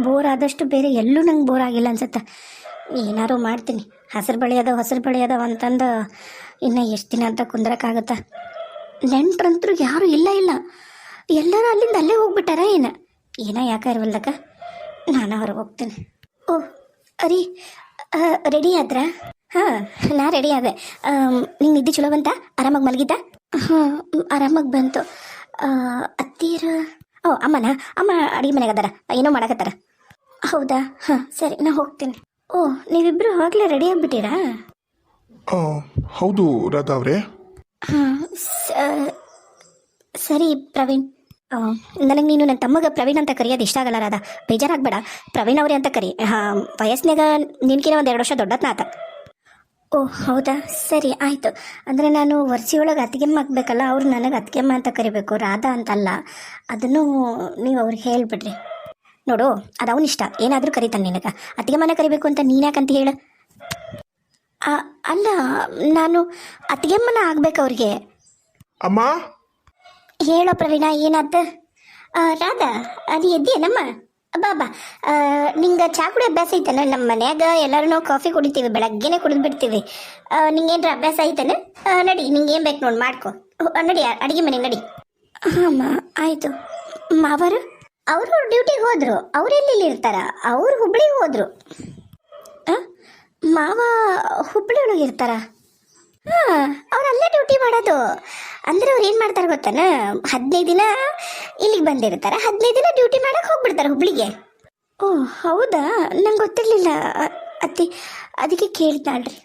Bore ಆದಷ್ಟು ಬೇರೆ ಎಲ್ಲೂ ನಂಗೆ ಬೋರ್ ಆಗಿಲ್ಲ ಅನ್ಸುತ್ತೆ. ಏನಾರು ಮಾಡ್ತೀನಿ. ಹಸಿರು ಬಳಿ ಅದಾವ ಅಂತಂದು ಇನ್ನು ಎಷ್ಟು ದಿನ ಅಂತ ಕುಂದ್ರಕ್ಕಾಗತ್ತ. ನೆಂಟ್ರಂತರೂ ಯಾರೂ ಇಲ್ಲ ಎಲ್ಲರೂ ಅಲ್ಲಿಂದ ಅಲ್ಲೇ ಹೋಗ್ಬಿಟ್ಟಾರ ಏನೋ ಯಾಕೆ ಇರವಲ್ದಕ್ಕ. ನಾನು ಹೊರಗೆ ಹೋಗ್ತೀನಿ. ಓ ಅರಿ ರೆಡಿ ಆದ್ರಾ? ಹಾಂ, ನಾ ರೆಡಿ ಆದೆ. ನಿಂಗೆ ನಿದ್ದೆ ಚಲೋ ಬಂತ? ಆರಾಮಾಗಿ ಮಲಗಿದ್ದ? ಹಾಂ, ಆರಾಮಾಗಿ ಬಂತು. ಅತ್ತೀರ ಅಮ್ಮ ಅಡುಗೆ ಮನೆಗೆ ಅದಾರ, ಏನೋ ಮಾಡಕತ್ತಾರ. ಹೌದಾ? ಹಾಂ ಸರಿ, ನಾ ಹೋಗ್ತೀನಿ. ಓ, ನೀವಿಬ್ಬರು ಆಗಲೇ ರೆಡಿ ಆಗಿಬಿಟ್ಟಿರಾ? ಹೌದು ರಾಧಾ ಅವರೇ. ಹಾಂ ಸರಿ ಪ್ರವೀಣ್. ನನಗೆ ನೀನು ನನ್ನ ತಮ್ಮಗ ಪ್ರವೀಣ್ ಅಂತ ಕರೆಯೋದು ಇಷ್ಟ ಆಗಲ್ಲ ರಾಧಾ, ಬೇಜಾರಾಗಬೇಡ. ಪ್ರವೀಣ್ ಅವರೇ ಅಂತ ಕರಿ. ವಯಸ್ಸಿನಾಗ ನಿನ್ಕಿನ 1-2 ವರ್ಷ ದೊಡ್ಡತ್ನ ಆತ. ಓ ಹೌದಾ, ಸರಿ ಆಯಿತು. ಅಂದರೆ ನಾನು ವರ್ಷಿಯೊಳಗೆ ಅತ್ತಿಗೆಮ್ಮ ಆಗಬೇಕಲ್ಲ, ಅವ್ರು ನನಗೆ ಅತ್ತಿಗೆಮ್ಮ ಅಂತ ಕರಿಬೇಕು, ರಾಧಾ ಅಂತಲ್ಲ. ಅದನ್ನು ನೀವು ಅವ್ರಿಗೆ ಹೇಳಿಬಿಡ್ರಿ. ನೋಡು, ಅದು ಅವನಿಷ್ಟ, ಏನಾದರೂ ಕರಿತಾನೆ ನಿನಗೆ. ಅತ್ತಿಗೆಮ್ಮನ ಕರಿಬೇಕು ಅಂತ ನೀನ್ಯಾಕಂತ ಹೇಳು. ಅಲ್ಲ, ನಾನು ಅತ್ತಿಗೆಮ್ಮನ ಆಗ್ಬೇಕು ಅವ್ರಿಗೆ. ಅಮ್ಮ ಹೇಳೋ ಪ್ರವೀಣ, ಏನಾದ? ರಾಧಾ, ಅದು ಎದ್ದೀನಮ್ಮ? ಬಾ ನಿಂಗೆ ಚಾ ಕುಡಿ ಅಭ್ಯಾಸ ಐತೇನ? ನಮ್ಮ ಮನ್ಯಾಗ ಎಲ್ಲರೂ ನಾವು ಕಾಫಿ ಕುಡಿತೀವಿ, ಬೆಳಗ್ಗೆನೆ ಕುಡಿದು ಬಿಡ್ತೀವಿ. ನಿಂಗೇನ್ರ ಅಭ್ಯಾಸ ಐತೇನ? ನಡಿ, ನಿಂಗೇನು ಬೇಕು ನೋಡಿ ಮಾಡ್ಕೊ. ನಡಿ ಅಡುಗೆ ಮನೆಗೆ ನಡಿ. ಹಾಂ ಆಯಿತು. ಮಾವರು ಅವರು ಡ್ಯೂಟಿಗೆ ಹೋದರು. ಅವರೆಲ್ಲಿ ಇರ್ತಾರ? ಅವರು ಹುಬ್ಳಿಗೆ ಹೋದರು. ಮಾವ ಹುಬ್ಳಿ ಒಳಗೆ ಇರ್ತಾರ? ಹಾಂ, ಅವ್ರು ಅಲ್ಲೇ ಡ್ಯೂಟಿ ಮಾಡೋದು. ಅಂದರೆ ಅವ್ರು ಏನು ಮಾಡ್ತಾರೆ ಗೊತ್ತಾನ, 15 ದಿನ ಇಲ್ಲಿಗೆ ಬಂದಿರ್ತಾರೆ, 15 ದಿನ ಡ್ಯೂಟಿ ಮಾಡಕ್ಕೆ ಹೋಗ್ಬಿಡ್ತಾರೆ ಹುಬ್ಳಿಗೆ. ಓ ಹೌದಾ, ನಂಗೆ ಗೊತ್ತಿರಲಿಲ್ಲ ಅತ್ತಿ, ಅದಕ್ಕೆ ಕೇಳ್ತಾಳ್ರಿ.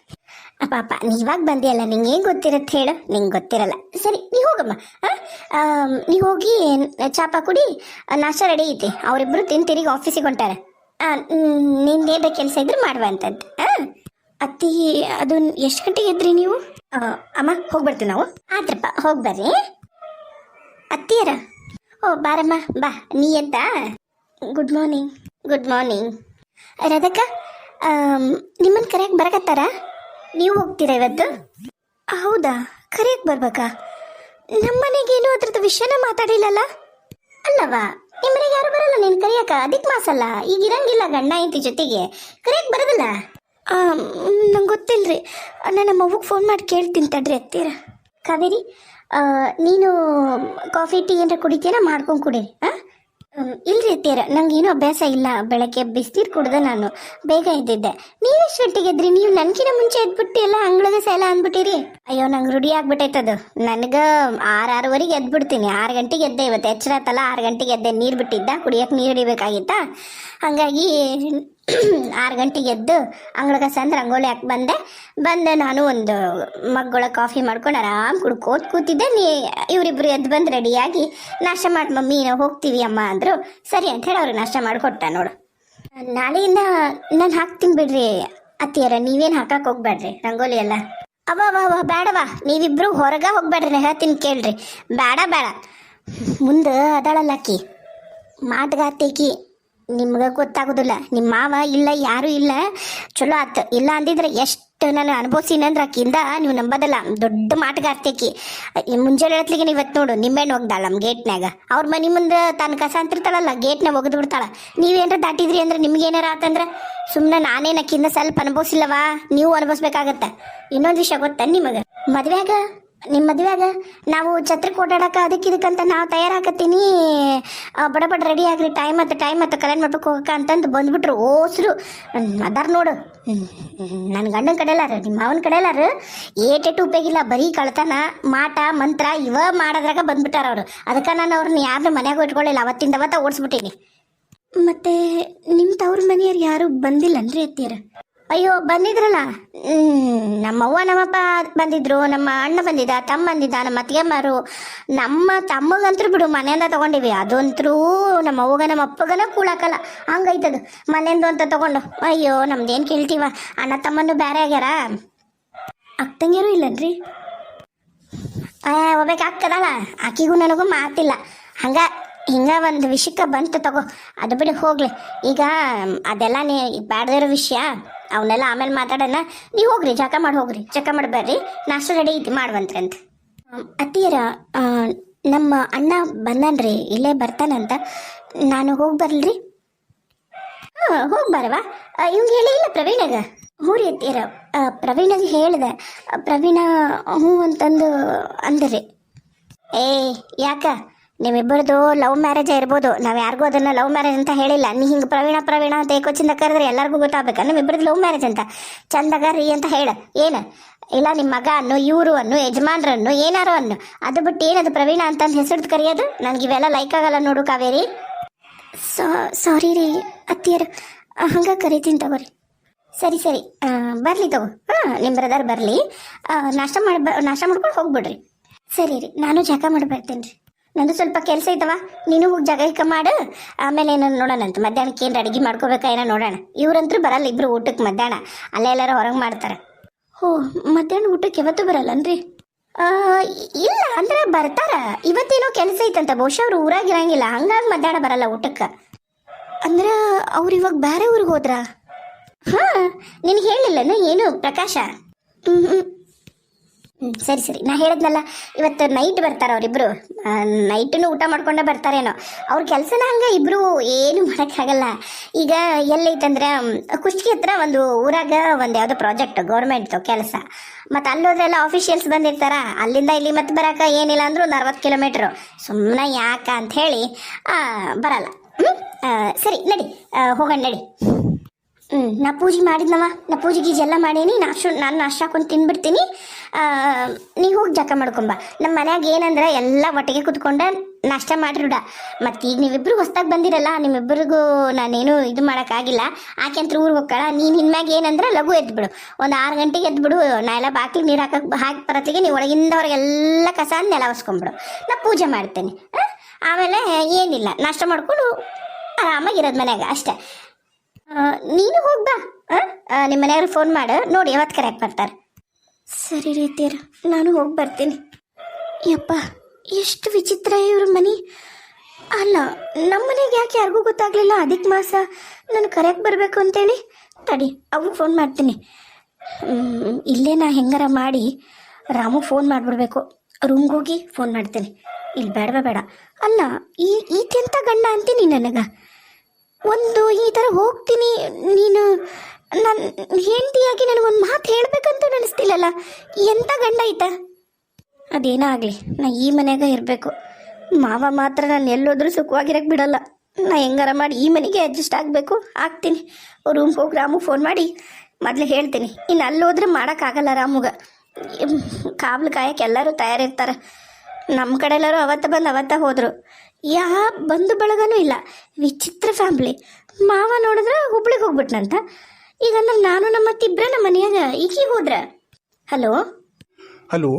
ಅಪ್ಪ ನೀವಾಗ ಬಂದಿಯಲ್ಲ, ನಿಂಗೆ ಏನು ಗೊತ್ತಿರತ್ತೆ ಹೇಳು? ನಿಂಗೆ ಗೊತ್ತಿರಲ್ಲ. ಸರಿ, ನೀ ಹೋಗಮ್ಮ. ನೀ ಹೋಗಿ ಚಾಪ ಕುಡಿ, ನಾಷ್ಟ ರೆಡಿ ಐತಿ. ಅವರಿಬ್ಬರು ತಿಂದು ಆಫೀಸಿಗೆ ಹೊಂಟಾರೆ. ನಿಂದೇನ ಕೆಲಸ ಇದ್ರೆ ಮಾಡುವ ಅಂತದ್ದು. ಅತ್ತಿ, ಅದು ಎಷ್ಟು ಗಂಟೆಗೆ ಎದ್ರಿ ನೀವು? ಅಮ್ಮ ಹೋಗ್ಬರ್ತೀವಿ ನಾವು. ಆದ್ರಪ್ಪ ಹೋಗ್ಬರ್ರಿ ಅತ್ತಿಯರ. ಓ ಬಾರಮ್ಮ ಬಾ, ನೀ ಎದ್ದ? Good morning. Good morning. ರಾಧಕ್ಕ, ನಿಮ್ಮನ್ನು ಕರೆಯಕ್ಕೆ ಬರಕತ್ತಾರ? ನೀವು ಹೋಗ್ತೀರಾ ಇವತ್ತು? ಹೌದಾ, ಕರೆಯಕ್ಕೆ ಬರ್ಬೇಕಾ? ನಮ್ಮನೆಗೇನು ಅದ್ರದ್ದು ವಿಷಯನ ಮಾತಾಡಿಲ್ಲಲ್ಲ? ಅಲ್ಲವಾ, ನಿಮ್ಮನೆಗೆ ಯಾರು ಬರಲ್ಲ ನೀನು ಕರೆಯಕ್ಕ? ಅದಕ್ಕೆ ಮಾಸಲ್ಲ, ಈಗ ಇರಂಗಿಲ್ಲ ಗಂಡ ಐತಿ ಜೊತೆಗೆ, ಕರೆಯಕ್ಕೆ ಬರೋದಿಲ್ಲ? ನಂಗೆ ಗೊತ್ತಿಲ್ಲರಿ, ನಾನು ನಮ್ಮ ಅವ್ವಗೆ ಫೋನ್ ಮಾಡಿ ಕೇಳ್ತೀನಿ ತಡ್ರಿ ಅತ್ತೀರ. ಕಾವೇರಿ, ನೀನು ಕಾಫಿ ಟೀ ಏನಾರ ಕುಡಿತೀರ? ಮಾಡ್ಕೊಂಡು ಕುಡಿ. ಇಲ್ರಿ ಅತ್ತೀರ, ನಂಗೇನು ಅಭ್ಯಾಸ ಇಲ್ಲ. ಬೆಳಗ್ಗೆ ಬಿಸಿನೀರು ಕುಡ್ದೆ ನಾನು ಬೇಗ ಎದ್ದಿದ್ದೆ. ನೀವೆಷ್ಟು ಗಂಟೆಗೆ ಎದ್ರಿ? ನೀವು ನನಗಿನ ಮುಂಚೆ ಎದ್ಬಿಟ್ಟು ಎಲ್ಲ ಅಂಗಳದ ಸೈಲ ಅಂದ್ಬಿಟ್ಟಿರಿ. ಅಯ್ಯೋ, ನಂಗೆ ರೂಢಿ ಆಗ್ಬಿಟ್ಟೈತದು. ನನಗೆ 6-6:30 ಎದ್ಬಿಡ್ತೀನಿ. 6 ಗಂಟೆಗೆ ಎದ್ದೆ ಇವತ್ತು. ಎಚ್ಚರಾತಲ್ಲ, 6 ಗಂಟೆಗೆ ಎದ್ದೆ. ನೀರು ಬಿಟ್ಟಿದ್ದ, ಕುಡಿಯೋಕೆ ನೀರು ಹಿಡಿಬೇಕಾಗಿತ್ತಾ, ಹಾಗಾಗಿ 6 ಗಂಟೆಗೆ ಎದ್ದು ಅಂಗಳಗ ಸಂದ ರಂಗೋಲಿ ಹಾಕಿ ಬಂದೆ. ನಾನು ಒಂದು ಮಗ್ಗೊಳ ಕಾಫಿ ಮಾಡ್ಕೊಂಡು ಆರಾಮ್ ಕುಡ್ಕೋತ ಕೂತಿದ್ದೆ. ಇವರಿಬ್ರು ಎದ್ದು ಬಂದು ರೆಡಿಯಾಗಿ ನಾಷ್ಟ ಮಾಡಿ ಮಮ್ಮಿ ನಾವು ಹೋಗ್ತೀವಿ ಅಮ್ಮ ಅಂದರು. ಸರಿ ಅಂತ ಹೇಳಿ ಅವ್ರಿಗೆ ನಾಷ್ಟ ಮಾಡಿಕೊಟ್ಟ. ನೋಡು, ನಾಳೆಯಿಂದ ನಾನು ಹಾಕ್ತೀನಿ ಬಿಡ್ರಿ ಅತ್ತಿಯರ, ನೀವೇನು ಹಾಕಕ್ಕೆ ಹೋಗ್ಬೇಡ್ರಿ ರಂಗೋಲಿ ಎಲ್ಲ. ಅವ ಬೇಡವಾ, ನೀವಿಬ್ರು ಹೊರಗೆ ಹೋಗ್ಬೇಡ್ರಿ, ನಾ ಹೇಳ್ತೀನಿ ಕೇಳ್ರಿ. ಬೇಡ ಮುಂದೆ ಅದಾಳಲ್ಲಾಕಿ ಮಾಟಗಾರ್ತಿಕಿ, ನಿಮ್ಗೆ ಗೊತ್ತಾಗೋದಿಲ್ಲ. ನಿಮ್ಮ ಮಾವ ಇಲ್ಲ, ಯಾರೂ ಇಲ್ಲ. ಚಲೋ ಆತು. ಇಲ್ಲ ಅಂದಿದ್ರೆ ಎಷ್ಟು ನಾನು ಅನುಭವಿಸಿನಂದ್ರೆ ಆಕಿಂದ ನೀವು ನಂಬೋದಲ್ಲ. ದೊಡ್ಡ ಮಾಟಗಾರ್ತಿಕಿ. ಮುಂಜಾನೆ ಹೇಳ್ತ್ಲಿಗೆ ಇವತ್ತು ನೋಡು ನಿಂಬೆಣ್ಣು ಒಗ್ದಾಳ ನಮ್ಮ ಗೇಟ್ನಾಗ. ಅವ್ರ ಮನೆ ಮುಂದೆ ತಾನು ಕಸ ಅಂತಿರ್ತಾಳಲ್ಲ, ಗೇಟ್ನಾಗ ಒಗೆದು ಬಿಡ್ತಾಳೆ. ನೀವೇನಾರ ದಾಟಿದ್ರಿ ಅಂದ್ರೆ ನಿಮ್ಗೇನಾರ ಆತಂದ್ರೆ ಸುಮ್ಮನೆ ನಾನೇನು ಆಕಿಂದ ಸ್ವಲ್ಪ ಅನುಭವಿಸಿಲ್ಲವಾ, ನೀವು ಅನುಭವಿಸ್ಬೇಕಾಗತ್ತೆ. ಇನ್ನೊಂದು ವಿಷಯ ಗೊತ್ತ ನಿಮಗೆ? ನಿಮ್ಮ ಮದುವೆಯಾಗ ನಾವು ಛತ್ರಕ್ಕೆ ಓಡಾಡಕ್ಕೆ ಅದಕ್ಕಿದಕ್ಕಂತ ನಾವು ತಯಾರಾಕತ್ತೀನಿ, ಬಡ ರೆಡಿ ಆಗ್ರಿ, ಟೈಮ್ ಆಯ್ತು ಕಲ್ಯಾಣ ಮಾಡ್ಬೇಕು ಹೋಗಕ್ಕೆ ಅಂತಂದು ಬಂದ್ಬಿಟ್ರು ಓಸ್ರು. ಅದಾರ ನೋಡು, ನನ್ನ ಗಂಡನ ಕಡೆಯಲ್ಲಾರ, ನಿಮ್ಮ ಮಾವನ ಕಡೆಯಲ್ಲಾರ ಏಟೆಟ್ಟು ಉಪಯೋಗಿಲ್ಲ. ಬರೀ ಕಳ್ತನ, ಮಾಟ ಮಂತ್ರ ಇವ ಮಾಡೋದ್ರಾಗ ಬಂದ್ಬಿಟ್ಟಾರ ಅವರು. ಅದಕ್ಕೆ ನಾನು ಅವ್ರನ್ನ ಯಾರನ್ನೂ ಮನ್ಯಾಗ ಇಟ್ಕೊಳ್ಳಿಲ್ಲ. ಅವತ್ತ ಓಡಿಸ್ಬಿಟ್ಟೀನಿ. ಮತ್ತೆ ನಿಮ್ಮ ತವ್ರ ಮನೆಯವ್ರು ಯಾರು ಬಂದಿಲ್ಲನ್ರಿ ಅತ್ತಿಯರ? ಅಯ್ಯೋ ಬಂದಿದ್ರಲ್ಲ, ನಮ್ಮವ್ವ ನಮ್ಮಪ್ಪ ಬಂದಿದ್ರು, ನಮ್ಮ ಅಣ್ಣ ಬಂದಿದ್ದ, ತಮ್ಮ ಬಂದಿದ್ದ, ನಮ್ಮ ಅತ್ತಿಗೆಮ್ಮರು. ನಮ್ಮ ತಮ್ಮಗಂತೂ ಬಿಡು ಮನೆಯಿಂದ ತೊಗೊಂಡಿವಿ. ಅದಂತರೂ ನಮ್ಮ ಅವ್ವಗ ನಮ್ಮ ಅಪ್ಪಗನ ಕೂಳಾಕಲ್ಲ, ಹಂಗೈತದು ಮನೆಯಿಂದ ಅಂತ ತೊಗೊಂಡು. ಅಯ್ಯೋ ನಮ್ದೇನು ಕೇಳ್ತೀವ, ಅಣ್ಣ ತಮ್ಮನ್ನು ಬೇರೆ ಆಗ್ಯಾರ. ಅಕ್ಕಂಗ್ಯಾರು ಇಲ್ಲನ್ರಿ? ಒಬ್ಬಾಕೆ ಅಕ್ಕದಲ್ಲ, ಆಕಿಗೂ ನನಗೂ ಮಾತಿಲ್ಲ. ಹಿಂಗ ಒಂದು ವಿಷಯಕ್ಕೆ ಬಂತು ತಗೋ, ಅದು ಬಿಡಿ ಹೋಗ್ಲಿ. ಈಗ ಅದೆಲ್ಲ ನೀ ಬ್ಯಾಡದಿರೋ ವಿಷಯ, ಅವನ್ನೆಲ್ಲ ಆಮೇಲೆ ಮಾತಾಡೋಣ. ನೀವು ಹೋಗ್ರಿ, ಜಳಕ ಮಾಡಿ ಹೋಗ್ರಿ, ಜಳಕ ಮಾಡಿ ಬರ್ರಿ, ನಾಷ್ಟ ರೆಡಿ ಐತಿ ಮಾಡುವಂತ್ರಿ ಅಂತ. ಅತ್ತಿಯರ, ನಮ್ಮ ಅಣ್ಣ ಬಂದನ್ರಿ, ಇಲ್ಲೇ ಬರ್ತಾನಂತ. ನಾನು ಹೋಗಿ ಬರ್ಲ್ರಿ? ಹಾಂ ಹೋಗಿ ಬಾರವಾ. ಇವಂಗೆ ಹೇಳಿಲ್ಲ ಪ್ರವೀಣಗ. ಹ್ಞೂ ರೀ ಅತ್ತಿಯರ, ಪ್ರವೀಣಗೆ ಹೇಳಿದೆ. ಪ್ರವೀಣ ಹ್ಞೂ ಅಂತಂದು ಅಂದ್ರಿ. ಏ ಯಾಕ ನಿಮ್ಮಿಬ್ಬರದು ಲವ್ ಮ್ಯಾರೇಜ್ ಇರ್ಬೋದು, ನಾವು ಯಾರಿಗೂ ಅದನ್ನು ಲವ್ ಮ್ಯಾರೇಜ್ ಅಂತ ಹೇಳಿಲ್ಲ. ನೀ ಹಿಂಗೆ ಪ್ರವೀಣ ಪ್ರವೀಣ ಅಂತ ಏಕೋಚಿಂದ ಕರೆದ್ರೆ ಎಲ್ಲರಿಗೂ ಗೊತ್ತಾಗಬೇಕು ನಮ್ಮಿಬ್ಬರದು ಲವ್ ಮ್ಯಾರೇಜ್ ಅಂತ. ಚಂದಗ ರೀ ಅಂತ ಹೇಳ. ಏನು ಇಲ್ಲ ನಿಮ್ಮ ಮಗ ಅನ್ನು, ಇವರು ಅನ್ನು, ಯಜಮಾನ್ರನ್ನು, ಏನಾರು ಅನ್ನು, ಅದು ಬಿಟ್ಟು ಏನದು ಪ್ರವೀಣ ಅಂತಂದು ಹೆಸರು ಕರೆಯೋದು ನನಗೆ ಇವೆಲ್ಲ ಲೈಕ್ ಆಗಲ್ಲ ನೋಡು ಕಾವೇರಿ. ಸಾರಿ ರೀ ಅತ್ತಿಯರು, ಹಂಗೆ ಕರಿತೀನಿ ತಗೋರಿ. ಸರಿ ಸರಿ, ಬರಲಿ ತಗೋ. ಹಾಂ ನಿಮ್ಮ ಬ್ರದರ್ ಬರಲಿ, ನಾಷ್ಟ ಮಾಡ್ಕೊಂಡು ಹೋಗ್ಬಿಡ್ರಿ. ಸರಿ ರೀ, ನಾನು ಜಗ ಮಾಡಿ ಬರ್ತೀನಿ ರೀ. ನಂದು ಸ್ವಲ್ಪ ಕೆಲಸ ಐತವ, ನೀನು ಹೋಗಿ ಜಗ ಹಿಕ್ಕ ಮಾಡು. ಆಮೇಲೆ ಏನೋ ನೋಡೋಣಂತ ಮಧ್ಯಾಹ್ನಕ್ಕೆ ಏನು ಅಡುಗೆ ಮಾಡ್ಕೋಬೇಕಾ ಏನೋ ನೋಡೋಣ. ಇವ್ರಂತೂ ಬರಲ್ಲ, ಇಬ್ಬರು ಊಟಕ್ಕೆ ಮಧ್ಯಾಹ್ನ ಅಲ್ಲೇ ಎಲ್ಲರೂ ಹೊರಗೆ ಮಾಡ್ತಾರೆ. ಹೋ, ಮಧ್ಯಾಹ್ನ ಊಟಕ್ಕೆ ಯಾವತ್ತೂ ಬರಲ್ಲನ್ರಿ? ಇಲ್ಲ ಅಂದ್ರೆ ಬರ್ತಾರ, ಇವತ್ತೇನೋ ಕೆಲಸ ಐತಂತ, ಬಹುಶಃ ಅವ್ರು ಊರಾಗಿರಂಗಿಲ್ಲ, ಹಂಗಾಗಿ ಮಧ್ಯಾಹ್ನ ಬರಲ್ಲ ಊಟಕ್ಕೆ. ಅಂದ್ರೆ ಅವ್ರು ಇವಾಗ ಬೇರೆ ಊರಿಗೆ ಹೋದ್ರಾ? ಹಾಂ, ನಿನಗೆ ಹೇಳಿಲ್ಲನ ಏನು ಪ್ರಕಾಶ? ಸರಿ ಸರಿ, ನಾ ಹೇಳಿದ್ನಲ್ಲ ಇವತ್ತು ನೈಟ್ ಬರ್ತಾರೆ ಅವರಿಬ್ಬರು. ನೈಟನ್ನು ಊಟ ಮಾಡ್ಕೊಂಡೆ ಬರ್ತಾರೇನೋ. ಅವ್ರ ಕೆಲಸನ ಹಂಗೆ, ಇಬ್ಬರು ಏನು ಮಾಡೋಕ್ಕಾಗಲ್ಲ. ಈಗ ಎಲ್ಲೈತಂದ್ರೆ ಕುಷ್ಟಗಿ ಹತ್ರ ಒಂದು ಊರಾಗ ಒಂದು ಯಾವುದೋ ಪ್ರಾಜೆಕ್ಟ್ ಗೌರ್ಮೆಂಟ್ದು ಕೆಲಸ. ಮತ್ತು ಅಲ್ಲೋದ್ರೆಲ್ಲ ಆಫೀಷಿಯಲ್ಸ್ ಬಂದಿರ್ತಾರ, ಅಲ್ಲಿಂದ ಇಲ್ಲಿ ಮತ್ತೆ ಬರೋಕೆ ಏನಿಲ್ಲ ಅಂದರೂ ಒಂದು 60 ಕಿಲೋಮೀಟ್ರು. ಸುಮ್ಮನೆ ಯಾಕ ಅಂಥೇಳಿ ಬರಲ್ಲ. ಸರಿ ನಡಿ, ಹೋಗೋಣ ನಡಿ. ನಾ ಪೂಜೆ ಮಾಡಿದ್ನವ, ನಾ ಪೂಜೆ ಗೀಜೆ ಎಲ್ಲ ಮಾಡೀನಿ. ನಾನು ನಾಷ್ಟ ಹಾಕೊಂಡು ತಿನ್ಬಿಡ್ತೀನಿ. ನೀ ಹೋಗಿ ಜಕ ಮಾಡ್ಕೊಂಬ. ನಮ್ಮ ಮನ್ಯಾಗ ಏನಂದ್ರೆ ಎಲ್ಲ ಒಟ್ಟಿಗೆ ಕುತ್ಕೊಂಡು ನಾಷ್ಟ ಮಾಡಿರುಡ. ಮತ್ತು ಈಗ ನೀವಿಬ್ಬರು ಹೊಸ್ದಾಗಿ ಬಂದಿರಲ್ಲ, ನಿಮ್ಮಿಬ್ಬರಿಗೂ ನಾನೇನು ಇದು ಮಾಡೋಕ್ಕಾಗಿಲ್ಲ. ಆಕೆ ಅಂತ ಊರಿಗೆ ಹೋಗ್ಕಳ. ನೀನು ಇನ್ಮ್ಯಾಗ ಏನಂದ್ರೆ ಲಘು ಎದ್ಬಿಡು, ಒಂದು 6 ಗಂಟೆಗೆ ಎದ್ಬಿಡು. ನಾ ಎಲ್ಲ ಬಾಕ್ಲಿಗೆ ನೀರು ಹಾಕಿ ಬರತ್ತಿಗೆ ನೀವು ಒಳಗಿಂದ ಹೊರಗೆಲ್ಲ ಕಸ ನೆಲ ಒಸ್ಕೊಂಬಿಡು. ನಾ ಪೂಜೆ ಮಾಡ್ತೇನೆ. ಆಮೇಲೆ ಏನಿಲ್ಲ, ನಾಷ್ಟ ಮಾಡ್ಕೊಂಡು ಆರಾಮಾಗಿರೋದು ಮನ್ಯಾಗ ಅಷ್ಟೇ. ನೀನು ಹೋಗ್ಬಾ. ನಿಮ್ಮ ಮನೆಯವ್ರಿಗೆ ಫೋನ್ ಮಾಡು, ನೋಡಿ ಯಾವತ್ತು ಕರೆಕ್ಟ್ ಬರ್ತಾರೆ. ಸರಿ ರೀತಿಯರ, ನಾನು ಹೋಗಿ ಬರ್ತೀನಿ. ಯಪ್ಪ, ಎಷ್ಟು ವಿಚಿತ್ರ ಇವ್ರ ಮನೆ. ಅಲ್ಲ, ನಮ್ಮ ಮನೆಗೆ ಯಾಕೆ ಯಾರಿಗೂ ಗೊತ್ತಾಗಲಿಲ್ಲ ಅಧಿಕ ಮಾಸ ನಾನು ಕರೆಕ್ಟ್ ಬರಬೇಕು ಅಂತೇಳಿ. ತಡಿ, ಅವು ಫೋನ್ ಮಾಡ್ತೀನಿ. ಇಲ್ಲೇ ನಾ ಹೆಂಗಾರ ಮಾಡಿ ರಾಮುಗೆ ಫೋನ್ ಮಾಡಿಬಿಡ್ಬೇಕು. ರೂಮ್ಗೆ ಹೋಗಿ ಫೋನ್ ಮಾಡ್ತೀನಿ. ಇಲ್ಲಿ ಬೇಡವೇ ಬೇಡ. ಅಲ್ಲ, ಈತೆಂಥ ಗಂಡ ಅಂತೀನಿ ನನಗೆ. ಒಂದು ಈ ಥರ ಹೋಗ್ತೀನಿ, ನೀನು ನನ್ನ ಹೆಂಡತಿಯಾಗಿ ನನಗೊಂದು ಮಾತು ಹೇಳಬೇಕಂತ ಅನಿಸ್ತಿಲ್ಲಲ್ಲ. ಎಂಥ ಗಂಡ ಐತ? ಅದೇನೋ ಆಗಲಿ, ನಾ ಈ ಮನೆಯಾಗ ಇರಬೇಕು. ಮಾವ ಮಾತ್ರ ನಾನು ಎಲ್ಲೋದ್ರೂ ಸುಖವಾಗಿರಕ್ಕೆ ಬಿಡಲ್ಲ. ನಾ ಹೆಂಗಾರ ಮಾಡಿ ಈ ಮನೆಗೆ ಅಡ್ಜಸ್ಟ್ ಆಗಬೇಕು. ಆಗ್ತೀನಿ. ರೂಮ್ಗೆ ಹೋಗಿ ರಾಮುಗೆ ಫೋನ್ ಮಾಡಿ ಮೊದಲೇ ಹೇಳ್ತೀನಿ. ಇನ್ನು ಅಲ್ಲೋದ್ರೆ ಮಾಡೋಕ್ಕಾಗಲ್ಲ ರಾಮುಗೆ. ಕಾವಲು ಕಾಯಕ್ಕೆ ಎಲ್ಲರೂ ತಯಾರಿರ್ತಾರೆ. ನಮ್ಮ ಕಡೆ ಎಲ್ಲರೂ ಅವತ್ತ ಬಂದು ಅವತ್ತ ಹೋದರು. ಯಾವ ಬಂಧು ಬಳಗನೂ ಇಲ್ಲ. ವಿಚಿತ್ರ ಫ್ಯಾಮ್ಲಿ. ಮಾವ ನೋಡಿದ್ರೆ ಹುಬ್ಳಿಗೆ ಹೋಗ್ಬಿಟ್ನಂತ. ಈಗ ಅಂದ್ರೆ ನಾನು ನಮ್ಮ ಅತ್ತಿಬ್ರೆ ನಮ್ಮ ಮನೆಯಾಗ ಈಗೀಗ ಹೋದ್ರ. ಹಲೋ ಹಲೋ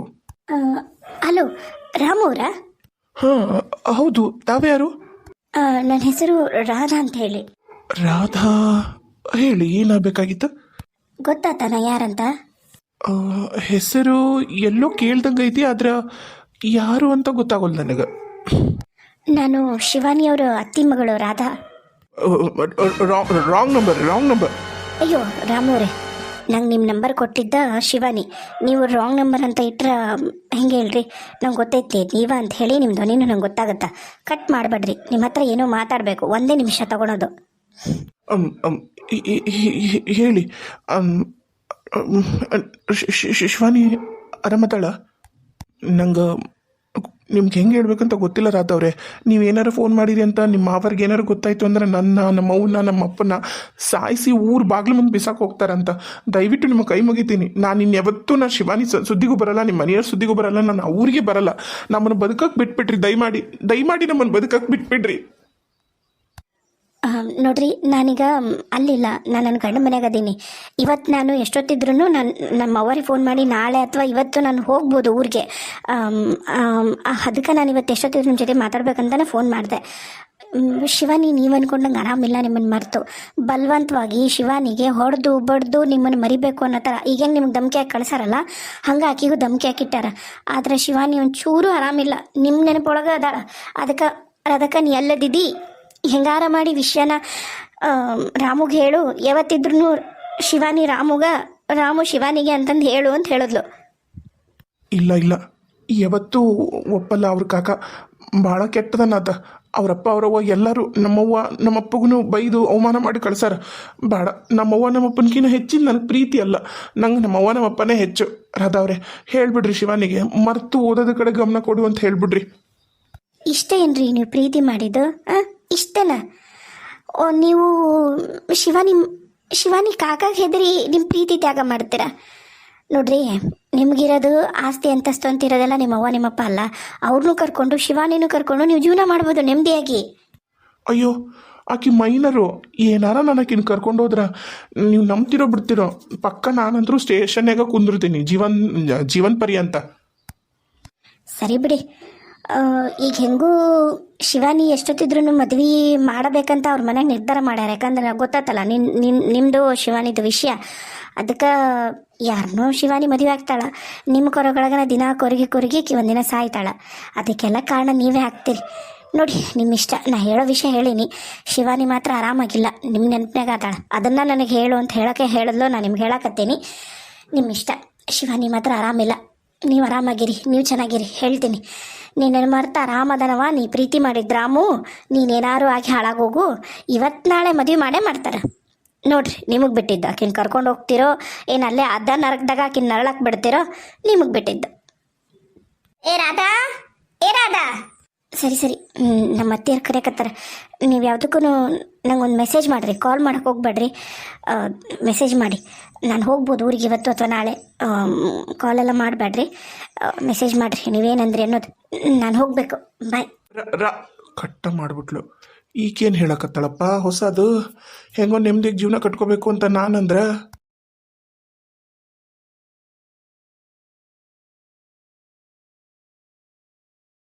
ಹಲೋ, ರಾಮು ಅವರಾ? ಹಾಂ ಹೌದು, ತಾವ್ಯಾರು? ನನ್ನ ಹೆಸರು ರಾಧಾ ಅಂತ ಹೇಳಿ. ರಾಧಾ, ಹೇಳಿ ಏನಾಗಬೇಕಾಗಿತ್ತು? ಗೊತ್ತಾತ ನಾ ಯಾರಂತ? ಹೆಸರು ಎಲ್ಲೋ ಕೇಳ್ದಂಗೈತಿ, ಆದ್ರೆ ಯಾರು ಅಂತ ಗೊತ್ತಾಗೋಲ್ಲ ನನಗೆ. ನಾನು ಶಿವಾನಿಯವರು ಅತ್ತಿ ಮಗಳು ರಾಧಾ. Wrong number. ಅಯ್ಯೋ ರಾಮು ಅವರೇ, ನಂಗೆ ನಿಮ್ಮ ನಂಬರ್ ಕೊಟ್ಟಿದ್ದ ಶಿವಾನಿ. ನೀವು ರಾಂಗ್ ನಂಬರ್ ಅಂತ ಇಟ್ರೆ ಹೆಂಗೆ ಹೇಳ್ರಿ? ನಂಗೆ ಗೊತ್ತೈತಿ ನೀವ ಅಂತ ಹೇಳಿ. ನಿಮ್ಮ ಧ್ವನಿನೂ ನಂಗೆ ಗೊತ್ತಾಗುತ್ತಾ. ಕಟ್ ಮಾಡಬೇಡ್ರಿ, ನಿಮ್ಮ ಹತ್ರ ಏನೋ ಮಾತಾಡಬೇಕು. 1 ನಿಮಿಷ ತಗೊಳೋದು. ಹೇಳಿ. ಶಿವಾನಿ ಆರಾಮತ್ತಾಳ? ನಂಗೆ ನಿಮ್ಗೆ ಹೆಂಗೆ ಹೇಳ್ಬೇಕಂತ ಗೊತ್ತಿಲ್ಲ ರಾಧವ್ರೆ. ನೀವೇನಾರು ಫೋನ್ ಮಾಡಿರಿ ಅಂತ ನಿಮ್ಮ ಮಾವರ್ಗೆ ಏನಾರು ಗೊತ್ತಾಯ್ತು ಅಂದ್ರೆ ನಮ್ಮ ಅವ್ವನ್ನ ನಮ್ಮ ಅಪ್ಪನ ಸಾಯಿಸಿ ಊರು ಬಾಗ್ಲು ಮುಂದೆ ಬಿಸಾಕ್ ಹೋಗ್ತಾರಂತ. ದಯವಿಟ್ಟು ನಿಮ್ಮ ಕೈ ಮುಗಿತೀನಿ. ನಾನು ಇನ್ಯಾವತ್ತೂ ನಾನು ಶಿವಾನಿ ಸುದ್ದಿಗೂ ಬರಲ್ಲ, ನಿಮ್ಮ ಮನೆಯವ್ರ ಸುದ್ದಿಗೂ ಬರಲ್ಲ, ನಾನು ಊರಿಗೆ ಬರಲ್ಲ. ನಮ್ಮನ್ನು ಬದುಕಕ್ಕೆ ಬಿಟ್ಬಿಟ್ರಿ. ದಯಮಾಡಿ ನಮ್ಮನ್ನು ಬದುಕಕ್ಕೆ ಬಿಟ್ಬಿಡ್ರಿ. ನೋಡ್ರಿ, ನಾನೀಗ ಅಲ್ಲಿಲ್ಲ, ನಾನು ನನ್ನ ಗಂಡ ಮನೆಯಾಗ ಅದೀನಿ. ಇವತ್ತು ನಾನು ಎಷ್ಟೊತ್ತಿದ್ರು ನಮ್ಮ ಅವ್ವರಿಗೆ ಫೋನ್ ಮಾಡಿ ನಾಳೆ ಅಥವಾ ಇವತ್ತು ನಾನು ಹೋಗ್ಬೋದು ಊರಿಗೆ. ಅದಕ್ಕೆ ನಾನು ಇವತ್ತು ಎಷ್ಟೊತ್ತಿದ್ರು ನಿಮ್ಮ ಜೊತೆ ಮಾತಾಡ್ಬೇಕಂತಾನೆ ಫೋನ್ ಮಾಡಿದೆ. ಶಿವಾನಿ, ನೀವು ಅಂದ್ಕೊಂಡಂಗೆ ಆರಾಮಿಲ್ಲ. ನಿಮ್ಮನ್ನು ಮರೆತು ಬಲವಂತವಾಗಿ ಶಿವಾನಿಗೆ ಹೊಡೆದು ಬಡ್ದು ನಿಮ್ಮನ್ನು ಮರಿಬೇಕು ಅನ್ನೋ ಥರ ಈಗೇನು ನಿಮ್ಗೆ ಧಮಕಿ ಹಾಕಿ ಕಳ್ಸಾರಲ್ಲ, ಹಂಗೆ ಆಕಿಗೂ ಧಮಕಿ ಹಾಕಿಟ್ಟಾರ. ಆದರೆ ಶಿವಾನಿ ಒಂಚೂರು ಆರಾಮಿಲ್ಲ, ನಿಮ್ಮ ನೆನಪೊಳಗೆ ಅದಾಳ. ಅದಕ್ಕೆ ನೀ ಎಲ್ಲದಿದ್ದಿ ಹೆಂಗಾರ ಮಾಡಿ ವಿಷಯನ ರಾಮುಗೆ ಹೇಳು. ಯಾವತ್ತಿದ್ರು ಶಿವಾನಿ ರಾಮು ಶಿವಾನಿಗೆ ಅಂತಂದು ಹೇಳು ಅಂತ ಹೇಳಿದ್ಲು. ಇಲ್ಲ ಯಾವತ್ತೂ ಒಪ್ಪಲ್ಲ. ಅವ್ರ ಕಾಕ ಭಾಳ ಕೆಟ್ಟದನ್ನಾತ. ಅವರಪ್ಪ ಅವರವ್ವ ಎಲ್ಲರೂ ನಮ್ಮವ್ವ ನಮ್ಮಪ್ಪಗೂ ಬೈದು ಅವಮಾನ ಮಾಡಿ ಕಳ್ಸಾರ. ಬೇಡ, ನಮ್ಮವ್ವ ನಮ್ಮಪ್ಪನಿಗಿನ್ನ ಹೆಚ್ಚಿನ ನನಗೆ ಪ್ರೀತಿ ಅಲ್ಲ, ನಂಗೆ ನಮ್ಮವ್ವ ನಮ್ಮಪ್ಪನೇ ಹೆಚ್ಚು. ರಾಧವ್ರೆ ಹೇಳ್ಬಿಡ್ರಿ ಶಿವಾನಿಗೆ ಮರ್ತು ಓದೋದ ಕಡೆ ಗಮನ ಕೊಡು ಅಂತ ಹೇಳ್ಬಿಡ್ರಿ. ಇಷ್ಟ ಏನ್ರಿ ನೀವು ಪ್ರೀತಿ ಮಾಡಿದ್ದು? ಇಷ್ಟನಾ? ನೀವು ಶಿವಾನಿ ಕಾಕಾಗ ಹೆದರಿ ನಿಮ್ಮ ಪ್ರೀತಿ ತ್ಯಾಗ ಮಾಡ್ತೀರಾ? ನೋಡ್ರಿ, ನಿಮಗಿರೋದು ಆಸ್ತಿ ಅಂತಸ್ತು ಅಂತಿರೋದೆಲ್ಲ ನಿಮ್ಮ ಅವ್ವ ನಿಮ್ಮಪ್ಪ ಅಲ್ಲ. ಅವ್ರನ್ನೂ ಕರ್ಕೊಂಡು ಶಿವಾನಿನೂ ಕರ್ಕೊಂಡು ನೀವು ಜೀವನ ಮಾಡ್ಬೋದು ನೆಮ್ಮದಿಯಾಗಿ. ಅಯ್ಯೋ, ಆಕಿ ಮೈನರು, ಏನಾರ ನನಗಿನ್ ಕರ್ಕೊಂಡೋದ್ರ ನೀವು ನಂಬ್ತಿರೋ ಬಿಡ್ತಿರೋ, ಪಕ್ಕ ನಾನಂದ್ರೂ ಸ್ಟೇಷನ್ಯಾಗ ಕುಂದಿರ್ತೀನಿ ಜೀವನ್ ಪರ್ಯಂತ. ಸರಿ ಬಿಡಿ. ಈಗ ಹೆಂಗೂ ಶಿವಾನಿ ಎಷ್ಟೊತ್ತಿದ್ರು ಮದ್ವೆ ಮಾಡಬೇಕಂತ ಅವ್ರ ಮನೆಗೆ ನಿರ್ಧಾರ ಮಾಡ್ಯಾರ. ಯಾಕಂದ್ರೆ ಗೊತ್ತಾತಲ್ಲ ನಿಮ್ಮದು ಶಿವಾನಿದು ವಿಷಯ. ಅದಕ್ಕೆ ಯಾರನ್ನೂ ಶಿವಾನಿ ಮದುವೆ ಆಗ್ತಾಳ. ನಿಮ್ಮ ಕೊರಗೊಳಗನ ದಿನ ಕೊರಗಿ ಒಂದಿನ ಸಾಯ್ತಾಳ. ಅದಕ್ಕೆಲ್ಲ ಕಾರಣ ನೀವೇ ಆಗ್ತೀರಿ. ನೋಡಿ, ನಿಮ್ಮ ಇಷ್ಟ. ನಾ ಹೇಳೋ ವಿಷಯ ಹೇಳೀನಿ. ಶಿವಾನಿ ಮಾತ್ರ ಆರಾಮಾಗಿಲ್ಲ, ನಿಮ್ಮ ನೆನಪಿನಾಗ ಆತಾಳ. ಅದನ್ನು ನನಗೆ ಹೇಳು ಅಂತ ಹೇಳೋಕ್ಕೆ ಹೇಳಿದ್ಲು, ನಾನು ನಿಮ್ಗೆ ಹೇಳಕತ್ತೀನಿ. ನಿಮ್ಮ ಇಷ್ಟ. ಶಿವಾನಿ ಮಾತ್ರ ಆರಾಮಿಲ್ಲ. ನೀವು ಆರಾಮಾಗಿರಿ, ನೀವು ಚೆನ್ನಾಗಿರಿ. ಹೇಳ್ತೀನಿ, ನೀನೇನು ಮರ್ತ ಆರಾಮದನವ. ನೀ ಪ್ರೀತಿ ಮಾಡಿದ ರಾಮು, ನೀನೇನಾರು ಆಗಿ ಹಾಳಾಗೋಗು. ಇವತ್ತು ನಾಳೆ ಮದುವೆ ಮಾಡೇ ಮಾಡ್ತಾರೆ. ನೋಡ್ರಿ, ನಿಮಗೆ ಬಿಟ್ಟಿದ್ದು. ಆಕಿನ ಕರ್ಕೊಂಡು ಹೋಗ್ತಿರೋ ಏನು ಅಲ್ಲೇ ಅದ ನರಕದಾಗ ಆಕಿನ ನರಳಕ್ಕೆ ಬಿಡ್ತಿರೋ, ನಿಮಗೆ ಬಿಟ್ಟಿದ್ದು. ಏ ರಾಧಾ, ಸರಿ ನಮ್ಮ ಅತ್ತೆಯರು ಕರೆಯಕತ್ತಾರೆ. ನೀವು ಯಾವುದಕ್ಕೂ ನಂಗೊಂದು ಮೆಸೇಜ್ ಮಾಡಿರಿ. ಕಾಲ್ ಮಾಡೋಕೆ ಹೋಗ್ಬೇಡ್ರಿ, ಮೆಸೇಜ್ ಮಾಡಿ. ನಾನು ಹೋಗ್ಬೋದು ಊರಿಗೆ ಇವತ್ತು ಅಥವಾ ನಾಳೆ. ಕಾಲೆಲ್ಲ ಮಾಡಬೇಡ್ರಿ, ಮೆಸೇಜ್ ಮಾಡಿರಿ ನೀವೇನಂದ್ರಿ ಅನ್ನೋದು. ನಾನು ಹೋಗಬೇಕು. ಬಾಯ್. ಕಟ್ಟ ಮಾಡಿಬಿಟ್ಲು. ಈಗೇನು ಹೇಳಕತ್ತಾಳಪ್ಪ ಹೊಸದು? ಹೆಂಗೋ ನೆಮ್ಮದಿಗೆ ಜೀವನ ಕಟ್ಕೋಬೇಕು ಅಂತ ನಾನಂದ್ರೆ